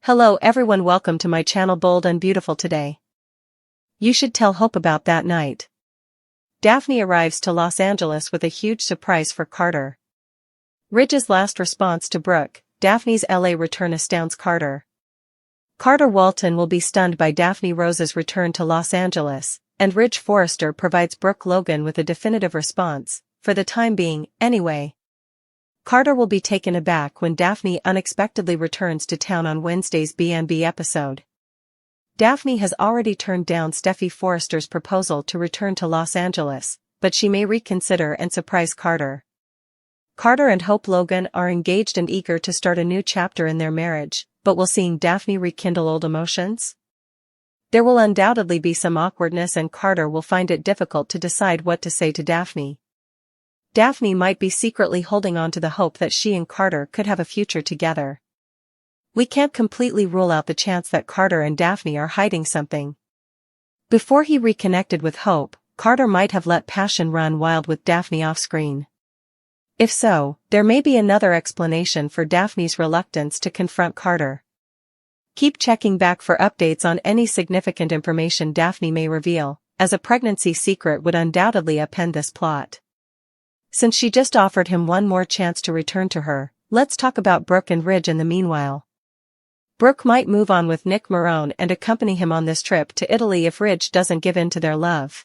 Hello everyone, welcome to my channel Bold and Beautiful. Today you should tell Hope about that night. Daphne arrives to Los Angeles with a huge surprise for Carter. Ridge's last response to Brooke, Daphne's LA return astounds Carter. Carter Walton will be stunned by Daphne Rose's return to Los Angeles, and Ridge Forrester provides Brooke Logan with a definitive response, for the time being, anyway. Carter will be taken aback when Daphne unexpectedly returns to town on Wednesday's B&B episode. Daphne has already turned down Steffy Forrester's proposal to return to Los Angeles, but she may reconsider and surprise Carter. Carter and Hope Logan are engaged and eager to start a new chapter in their marriage, but will seeing Daphne rekindle old emotions? There will undoubtedly be some awkwardness, and Carter will find it difficult to decide what to say to Daphne. Daphne might be secretly holding on to the hope that she and Carter could have a future together. We can't completely rule out the chance that Carter and Daphne are hiding something. Before he reconnected with Hope, Carter might have let passion run wild with Daphne off-screen. If so, there may be another explanation for Daphne's reluctance to confront Carter. Keep checking back for updates on any significant information Daphne may reveal, as a pregnancy secret would undoubtedly append this plot. Since she just offered him one more chance to return to her, let's talk about Brooke and Ridge in the meanwhile. Brooke might move on with Nick Marone and accompany him on this trip to Italy if Ridge doesn't give in to their love.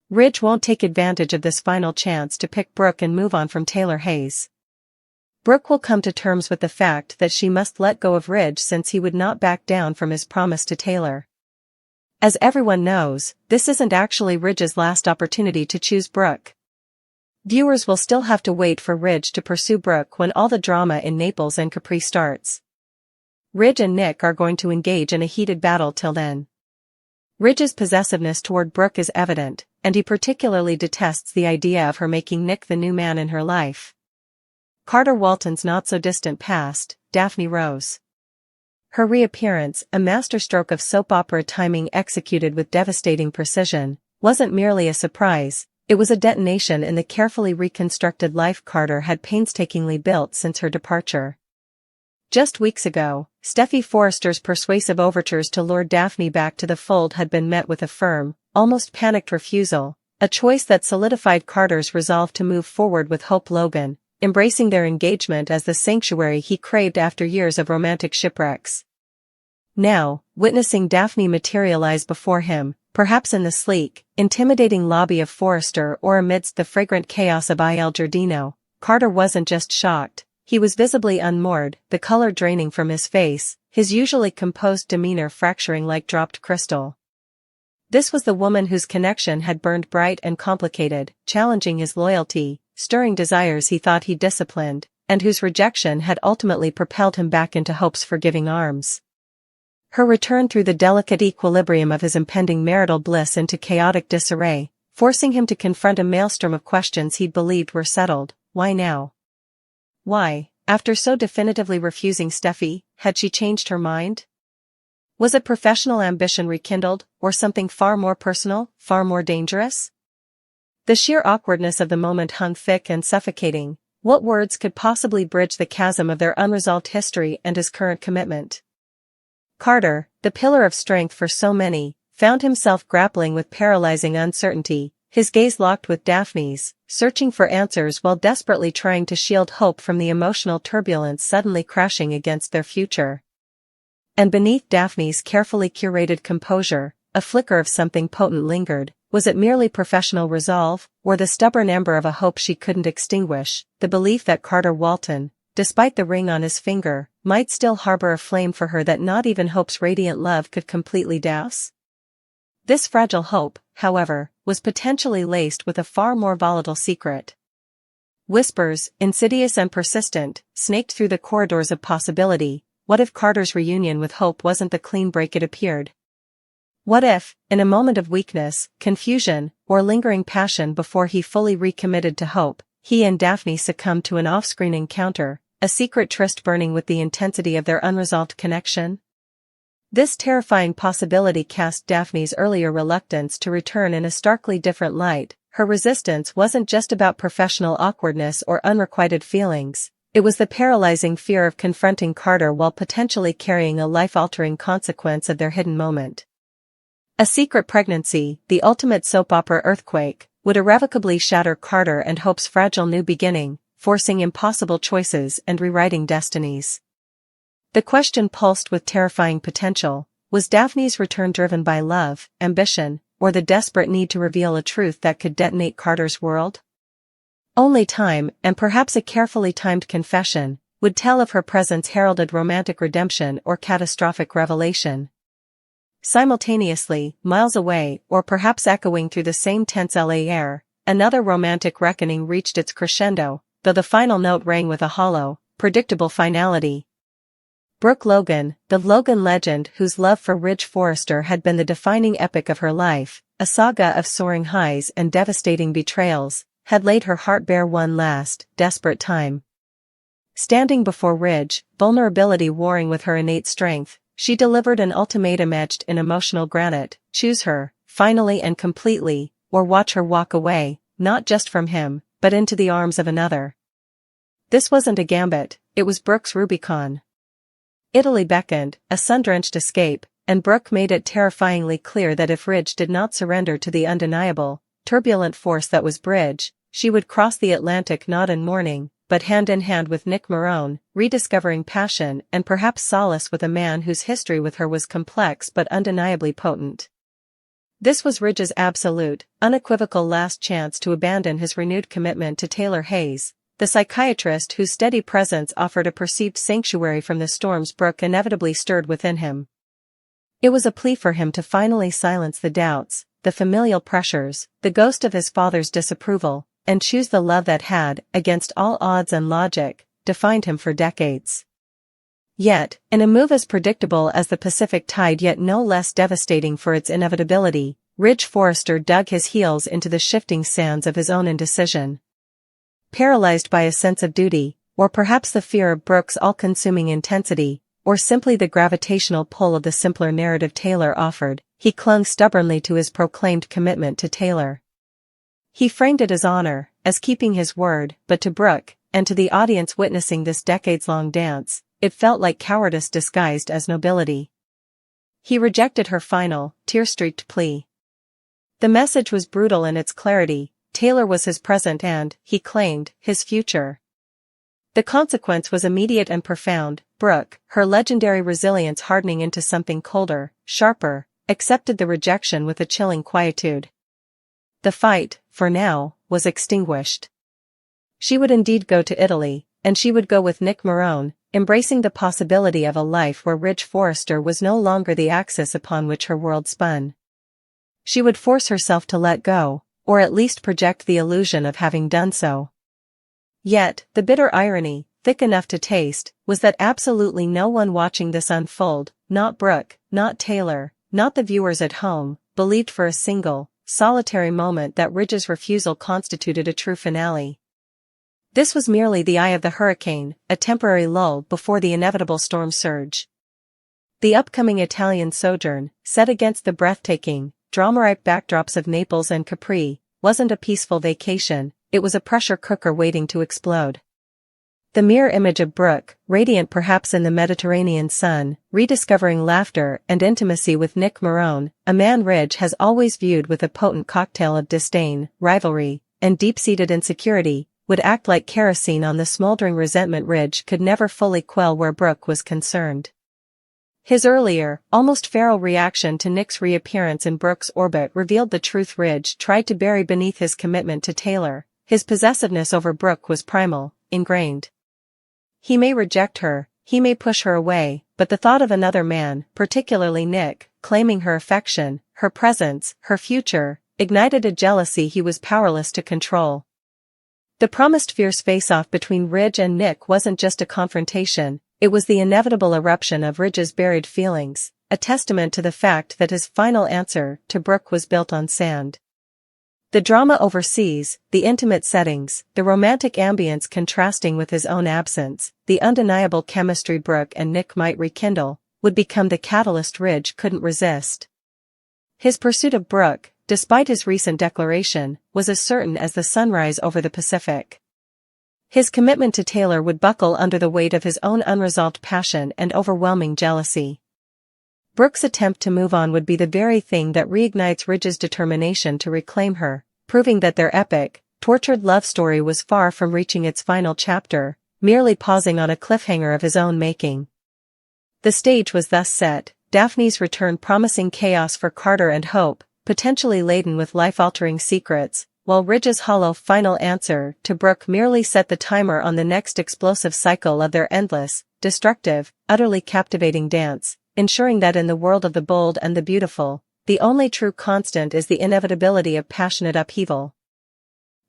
Ridge won't take advantage of this final chance to pick Brooke and move on from Taylor Hayes. Brooke will come to terms with the fact that she must let go of Ridge since he would not back down from his promise to Taylor. As everyone knows, this isn't actually Ridge's last opportunity to choose Brooke. Viewers will still have to wait for Ridge to pursue Brooke when all the drama in Naples and Capri starts. Ridge and Nick are going to engage in a heated battle till then. Ridge's possessiveness toward Brooke is evident, and he particularly detests the idea of her making Nick the new man in her life. Carter Walton's not-so-distant past, Daphne Rose. Her reappearance, a masterstroke of soap opera timing executed with devastating precision, wasn't merely a surprise. It was a detonation in the carefully reconstructed life Carter had painstakingly built since her departure. Just weeks ago, Steffy Forrester's persuasive overtures to lure Daphne back to the fold had been met with a firm, almost panicked refusal, a choice that solidified Carter's resolve to move forward with Hope Logan, embracing their engagement as the sanctuary he craved after years of romantic shipwrecks. Now, witnessing Daphne materialize before him, perhaps in the sleek, intimidating lobby of Forrester or amidst the fragrant chaos of Il Giardino, Carter wasn't just shocked, he was visibly unmoored, the color draining from his face, his usually composed demeanor fracturing like dropped crystal. This was the woman whose connection had burned bright and complicated, challenging his loyalty, stirring desires he thought he disciplined, and whose rejection had ultimately propelled him back into Hope's forgiving arms. Her return threw the delicate equilibrium of his impending marital bliss into chaotic disarray, forcing him to confront a maelstrom of questions he'd believed were settled. Why now? Why, after so definitively refusing Steffy, had she changed her mind? Was it professional ambition rekindled, or something far more personal, far more dangerous? The sheer awkwardness of the moment hung thick and suffocating. What words could possibly bridge the chasm of their unresolved history and his current commitment? Carter, the pillar of strength for so many, found himself grappling with paralyzing uncertainty, his gaze locked with Daphne's, searching for answers while desperately trying to shield Hope from the emotional turbulence suddenly crashing against their future. And beneath Daphne's carefully curated composure, a flicker of something potent lingered. Was it merely professional resolve, or the stubborn ember of a hope she couldn't extinguish, the belief that Carter Walton, despite the ring on his finger, might still harbor a flame for her that not even Hope's radiant love could completely douse? This fragile hope, however, was potentially laced with a far more volatile secret. Whispers, insidious and persistent, snaked through the corridors of possibility. What if Carter's reunion with Hope wasn't the clean break it appeared? What if, in a moment of weakness, confusion, or lingering passion before he fully recommitted to Hope, he and Daphne succumbed to an off-screen encounter, a secret tryst burning with the intensity of their unresolved connection? This terrifying possibility cast Daphne's earlier reluctance to return in a starkly different light. Her resistance wasn't just about professional awkwardness or unrequited feelings, It was the paralyzing fear of confronting Carter while potentially carrying a life-altering consequence of their hidden moment. A secret pregnancy, the ultimate soap opera earthquake, would irrevocably shatter Carter and Hope's fragile new beginning, forcing impossible choices and rewriting destinies. The question pulsed with terrifying potential: was Daphne's return driven by love, ambition, or the desperate need to reveal a truth that could detonate Carter's world? Only time, and perhaps a carefully timed confession, would tell if her presence heralded romantic redemption or catastrophic revelation. Simultaneously, miles away, or perhaps echoing through the same tense LA air, another romantic reckoning reached its crescendo, though the final note rang with a hollow, predictable finality. Brooke Logan, the Logan legend whose love for Ridge Forrester had been the defining epic of her life, a saga of soaring highs and devastating betrayals, had laid her heart bare one last, desperate time. Standing before Ridge, vulnerability warring with her innate strength, she delivered an ultimatum etched in emotional granite: choose her, finally and completely, or watch her walk away, not just from him, but into the arms of another. This wasn't a gambit, it was Brooke's Rubicon. Italy beckoned, a sun-drenched escape, and Brooke made it terrifyingly clear that if Ridge did not surrender to the undeniable, turbulent force that was Bridge, she would cross the Atlantic not in mourning, but hand in hand with Nick Marone, rediscovering passion and perhaps solace with a man whose history with her was complex but undeniably potent. This was Ridge's absolute, unequivocal last chance to abandon his renewed commitment to Taylor Hayes, the psychiatrist whose steady presence offered a perceived sanctuary from the storms Brooke inevitably stirred within him. It was a plea for him to finally silence the doubts, the familial pressures, the ghost of his father's disapproval, and choose the love that had, against all odds and logic, defined him for decades. Yet, in a move as predictable as the Pacific tide yet no less devastating for its inevitability, Ridge Forrester dug his heels into the shifting sands of his own indecision. Paralyzed by a sense of duty, or perhaps the fear of Brooke's all-consuming intensity, or simply the gravitational pull of the simpler narrative Taylor offered, he clung stubbornly to his proclaimed commitment to Taylor. He framed it as honor, as keeping his word, but to Brooke, and to the audience witnessing this decades-long dance, it felt like cowardice disguised as nobility. He rejected her final, tear-streaked plea. The message was brutal in its clarity: Taylor was his present and, he claimed, his future. The consequence was immediate and profound. Brooke, her legendary resilience hardening into something colder, sharper, accepted the rejection with a chilling quietude. The fight, for now, was extinguished. She would indeed go to Italy, and she would go with Nick Marone, embracing the possibility of a life where Ridge Forrester was no longer the axis upon which her world spun. She would force herself to let go, or at least project the illusion of having done so. Yet, the bitter irony, thick enough to taste, was that absolutely no one watching this unfold, not Brooke, not Taylor, not the viewers at home, believed for a single, solitary moment that Ridge's refusal constituted a true finale. This was merely the eye of the hurricane, a temporary lull before the inevitable storm surge. The upcoming Italian sojourn, set against the breathtaking, drama-ripe backdrops of Naples and Capri, wasn't a peaceful vacation, it was a pressure cooker waiting to explode. The mere image of Brooke, radiant perhaps in the Mediterranean sun, rediscovering laughter and intimacy with Nick Marone, a man Ridge has always viewed with a potent cocktail of disdain, rivalry, and deep-seated insecurity, would act like kerosene on the smoldering resentment Ridge could never fully quell where Brooke was concerned. His earlier, almost feral reaction to Nick's reappearance in Brooke's orbit revealed the truth Ridge tried to bury beneath his commitment to Taylor. His possessiveness over Brooke was primal, ingrained. He may reject her, he may push her away, but the thought of another man, particularly Nick, claiming her affection, her presence, her future, ignited a jealousy he was powerless to control. The promised fierce face-off between Ridge and Nick wasn't just a confrontation, it was the inevitable eruption of Ridge's buried feelings, a testament to the fact that his final answer to Brooke was built on sand. The drama overseas, the intimate settings, the romantic ambience contrasting with his own absence, the undeniable chemistry Brooke and Nick might rekindle, would become the catalyst Ridge couldn't resist. His pursuit of Brooke, despite his recent declaration, was as certain as the sunrise over the Pacific. His commitment to Taylor would buckle under the weight of his own unresolved passion and overwhelming jealousy. Brooke's attempt to move on would be the very thing that reignites Ridge's determination to reclaim her, proving that their epic, tortured love story was far from reaching its final chapter, merely pausing on a cliffhanger of his own making. The stage was thus set, Daphne's return promising chaos for Carter and hope, potentially laden with life-altering secrets, while Ridge's hollow final answer to Brooke merely set the timer on the next explosive cycle of their endless, destructive, utterly captivating dance, ensuring that in the world of the bold and the beautiful, the only true constant is the inevitability of passionate upheaval.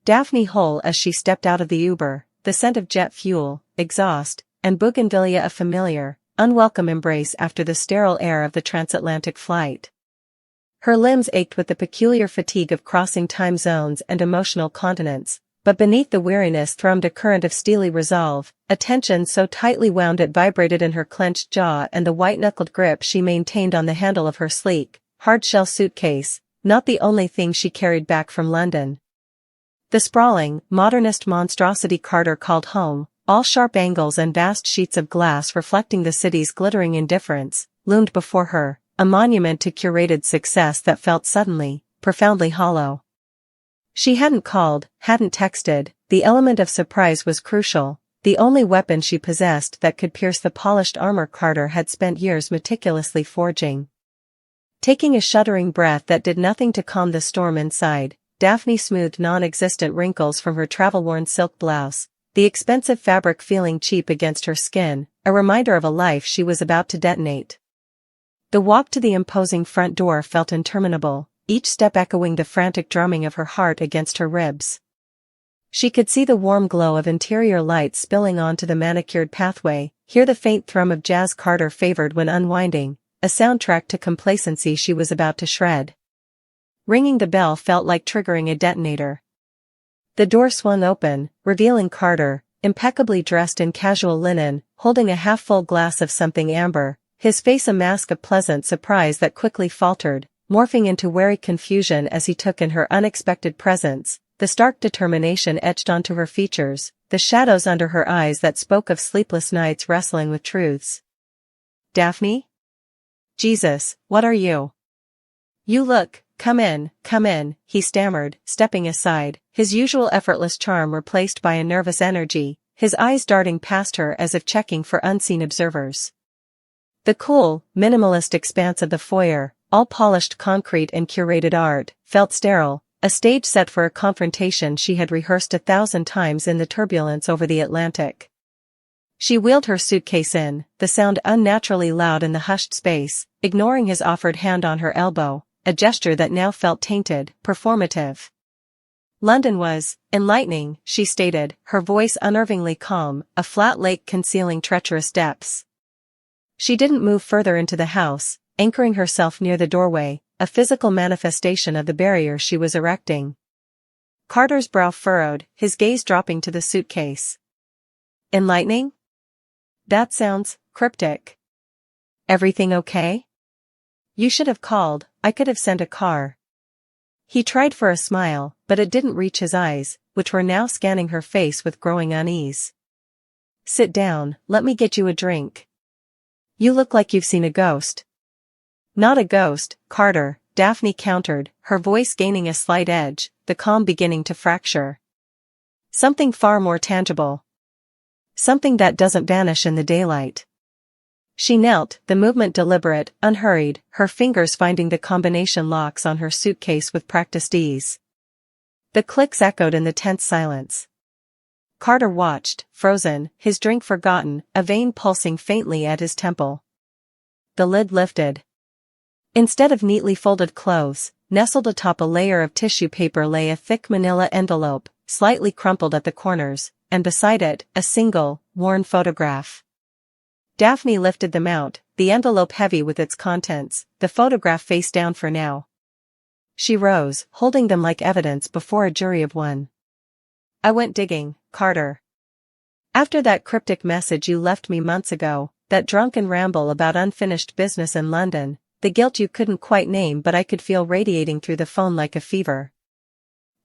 Daphne whole as she stepped out of the Uber, the scent of jet fuel, exhaust, and bougainvillea a familiar, unwelcome embrace after the sterile air of the transatlantic flight. Her limbs ached with the peculiar fatigue of crossing time zones and emotional continents, but beneath the weariness thrummed a current of steely resolve, a tension so tightly wound it vibrated in her clenched jaw and the white-knuckled grip she maintained on the handle of her sleek, hard-shell suitcase, not the only thing she carried back from London. The sprawling, modernist monstrosity Carter called home, all sharp angles and vast sheets of glass reflecting the city's glittering indifference, loomed before her, a monument to curated success that felt suddenly, profoundly hollow. She hadn't called, hadn't texted, the element of surprise was crucial, the only weapon she possessed that could pierce the polished armor Carter had spent years meticulously forging. Taking a shuddering breath that did nothing to calm the storm inside, Daphne smoothed non-existent wrinkles from her travel-worn silk blouse, the expensive fabric feeling cheap against her skin, a reminder of a life she was about to detonate. The walk to the imposing front door felt interminable, each step echoing the frantic drumming of her heart against her ribs. She could see the warm glow of interior lights spilling onto the manicured pathway, hear the faint thrum of jazz Carter favored when unwinding, a soundtrack to complacency she was about to shred. Ringing the bell felt like triggering a detonator. The door swung open, revealing Carter, impeccably dressed in casual linen, holding a half-full glass of something amber, his face a mask of pleasant surprise that quickly faltered, morphing into wary confusion as he took in her unexpected presence, the stark determination etched onto her features, the shadows under her eyes that spoke of sleepless nights wrestling with truths. "Daphne? Jesus, what are you?" "You look, come in," he stammered, stepping aside, his usual effortless charm replaced by a nervous energy, his eyes darting past her as if checking for unseen observers. The cool, minimalist expanse of the foyer, all polished concrete and curated art, felt sterile, a stage set for a confrontation she had rehearsed 1,000 times in the turbulence over the Atlantic. She wheeled her suitcase in, the sound unnaturally loud in the hushed space, ignoring his offered hand on her elbow, a gesture that now felt tainted, performative. London was enlightening, she stated, her voice unnervingly calm, a flat lake concealing treacherous depths. She didn't move further into the house, anchoring herself near the doorway, a physical manifestation of the barrier she was erecting. Carter's brow furrowed, his gaze dropping to the suitcase. "Enlightening? That sounds cryptic. Everything okay? You should have called, I could have sent a car." He tried for a smile, but it didn't reach his eyes, which were now scanning her face with growing unease. "Sit down, let me get you a drink. You look like you've seen a ghost." "Not a ghost, Carter," Daphne countered, her voice gaining a slight edge, the calm beginning to fracture. "Something far more tangible. Something that doesn't vanish in the daylight." She knelt, the movement deliberate, unhurried, her fingers finding the combination locks on her suitcase with practiced ease. The clicks echoed in the tense silence. Carter watched, frozen, his drink forgotten, a vein pulsing faintly at his temple. The lid lifted. Instead of neatly folded clothes, nestled atop a layer of tissue paper lay a thick manila envelope, slightly crumpled at the corners, and beside it, a single, worn photograph. Daphne lifted them out, the envelope heavy with its contents, the photograph face down for now. She rose, holding them like evidence before a jury of one. "I went digging, Carter. After that cryptic message you left me months ago, that drunken ramble about unfinished business in London, the guilt you couldn't quite name but I could feel radiating through the phone like a fever.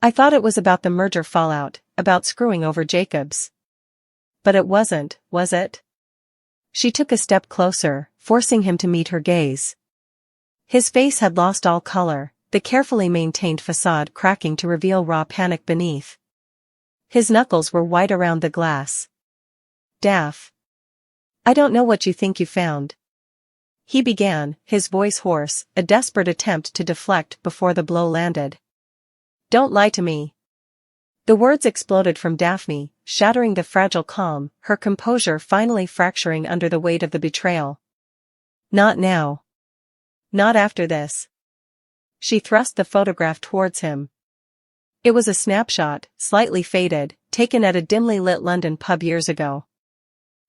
I thought it was about the merger fallout, about screwing over Jacobs. But it wasn't, was it? She took a step closer, forcing him to meet her gaze. His face had lost all color, the carefully maintained facade cracking to reveal raw panic beneath. His knuckles were white around the glass. "Daph. I don't know what you think you found," he began, his voice hoarse, a desperate attempt to deflect before the blow landed. "Don't lie to me." The words exploded from Daphne, shattering the fragile calm, her composure finally fracturing under the weight of the betrayal. "Not now. Not after this." She thrust the photograph towards him. It was a snapshot, slightly faded, taken at a dimly lit London pub years ago.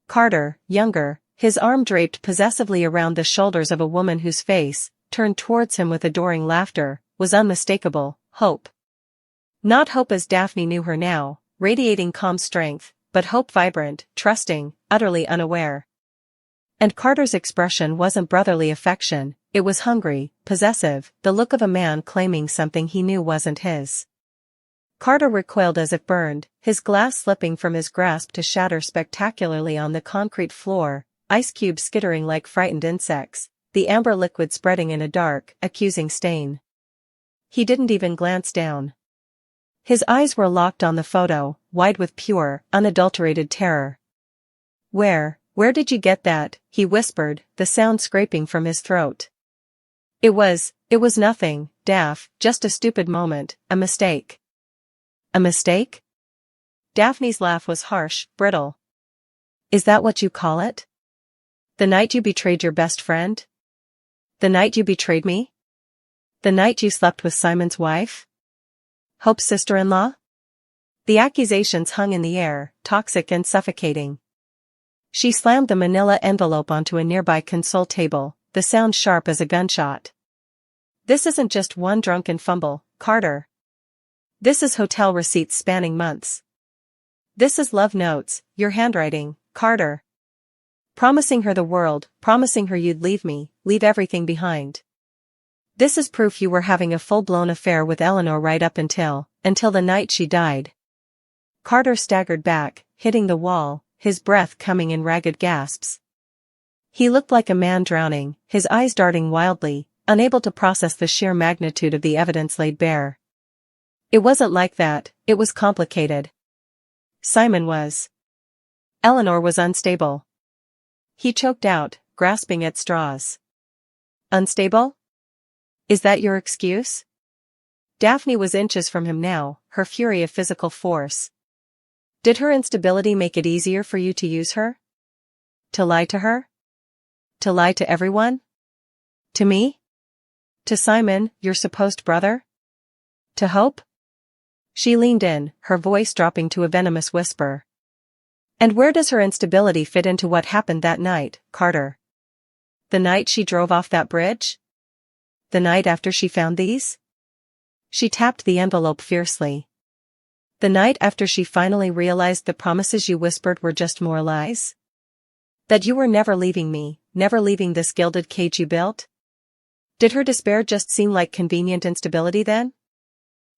Carter, younger, his arm draped possessively around the shoulders of a woman whose face, turned towards him with adoring laughter, was unmistakable, hope. Not hope as Daphne knew her now, radiating calm strength, but hope vibrant, trusting, utterly unaware. And Carter's expression wasn't brotherly affection, it was hungry, possessive, the look of a man claiming something he knew wasn't his. Carter recoiled as if burned, his glass slipping from his grasp to shatter spectacularly on the concrete floor, ice cubes skittering like frightened insects, the amber liquid spreading in a dark, accusing stain. He didn't even glance down. His eyes were locked on the photo, wide with pure, unadulterated terror. Where did you get that?" he whispered, the sound scraping from his throat. It was nothing, Daph, just a stupid moment, a mistake." "A mistake?" Daphne's laugh was harsh, brittle. "Is that what you call it? The night you betrayed your best friend? The night you betrayed me? The night you slept with Simon's wife? Hope's sister-in-law?" The accusations hung in the air, toxic and suffocating. She slammed the manila envelope onto a nearby console table, the sound sharp as a gunshot. "This isn't just one drunken fumble, Carter. This is hotel receipts spanning months. This is love notes, your handwriting, Carter. Promising her the world, promising her you'd leave me, leave everything behind. This is proof you were having a full-blown affair with Eleanor right up until the night she died." Carter staggered back, hitting the wall, his breath coming in ragged gasps. He looked like a man drowning, his eyes darting wildly, unable to process the sheer magnitude of the evidence laid bare. "It wasn't like that, it was complicated. Simon was. Eleanor was unstable." He choked out, grasping at straws. "Unstable? Is that your excuse?" Daphne was inches from him now, her fury of physical force. "Did her instability make it easier for you to use her? To lie to her? To lie to everyone? To me? To Simon, your supposed brother? To Hope?" She leaned in, her voice dropping to a venomous whisper. "And where does her instability fit into what happened that night, Carter? The night she drove off that bridge? The night after she found these?" She tapped the envelope fiercely. "The night after she finally realized the promises you whispered were just more lies? That you were never leaving me, never leaving this gilded cage you built? Did her despair just seem like convenient instability then?"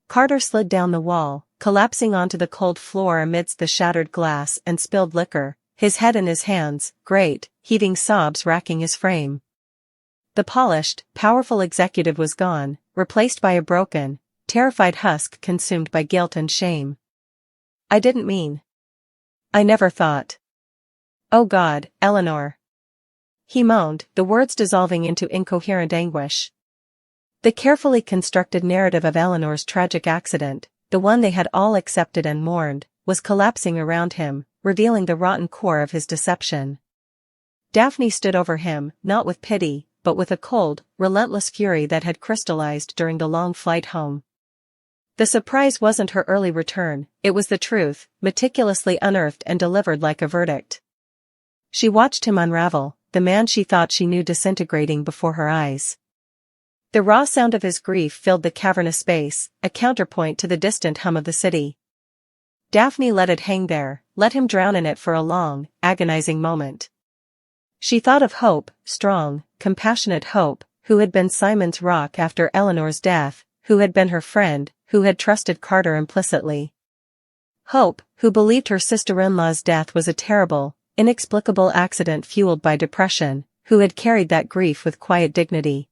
Carter slid down the wall, collapsing onto the cold floor amidst the shattered glass and spilled liquor, his head in his hands, great, heaving sobs racking his frame. The polished, powerful executive was gone, replaced by a broken, terrified husk consumed by guilt and shame. "I didn't mean. I never thought. Oh God, Eleanor." He moaned, the words dissolving into incoherent anguish. The carefully constructed narrative of Eleanor's tragic accident, the one they had all accepted and mourned, was collapsing around him, revealing the rotten core of his deception. Daphne stood over him, not with pity, but with a cold, relentless fury that had crystallized during the long flight home. The surprise wasn't her early return, it was the truth, meticulously unearthed and delivered like a verdict. She watched him unravel, the man she thought she knew disintegrating before her eyes. The raw sound of his grief filled the cavernous space, a counterpoint to the distant hum of the city. Daphne let it hang there, let him drown in it for a long, agonizing moment. She thought of Hope, strong, compassionate Hope, who had been Simon's rock after Eleanor's death, who had been her friend, who had trusted Carter implicitly. Hope, who believed her sister-in-law's death was a terrible, inexplicable accident fueled by depression, who had carried that grief with quiet dignity.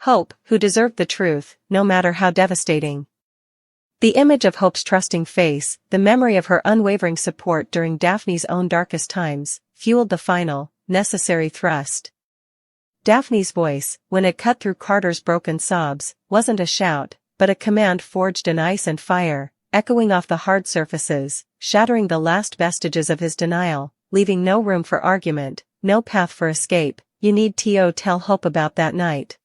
Hope, who deserved the truth, no matter how devastating. The image of Hope's trusting face, the memory of her unwavering support during Daphne's own darkest times, fueled the final, necessary thrust. Daphne's voice, when it cut through Carter's broken sobs, wasn't a shout, but a command forged in ice and fire, echoing off the hard surfaces, shattering the last vestiges of his denial, leaving no room for argument, no path for escape. "You need to tell Hope about that night."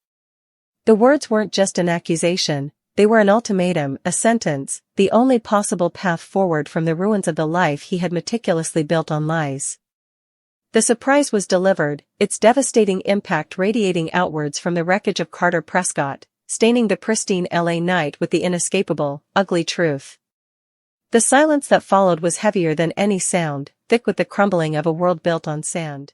The words weren't just an accusation, they were an ultimatum, a sentence, the only possible path forward from the ruins of the life he had meticulously built on lies. The surprise was delivered, its devastating impact radiating outwards from the wreckage of Carter Prescott, staining the pristine LA night with the inescapable, ugly truth. The silence that followed was heavier than any sound, thick with the crumbling of a world built on sand.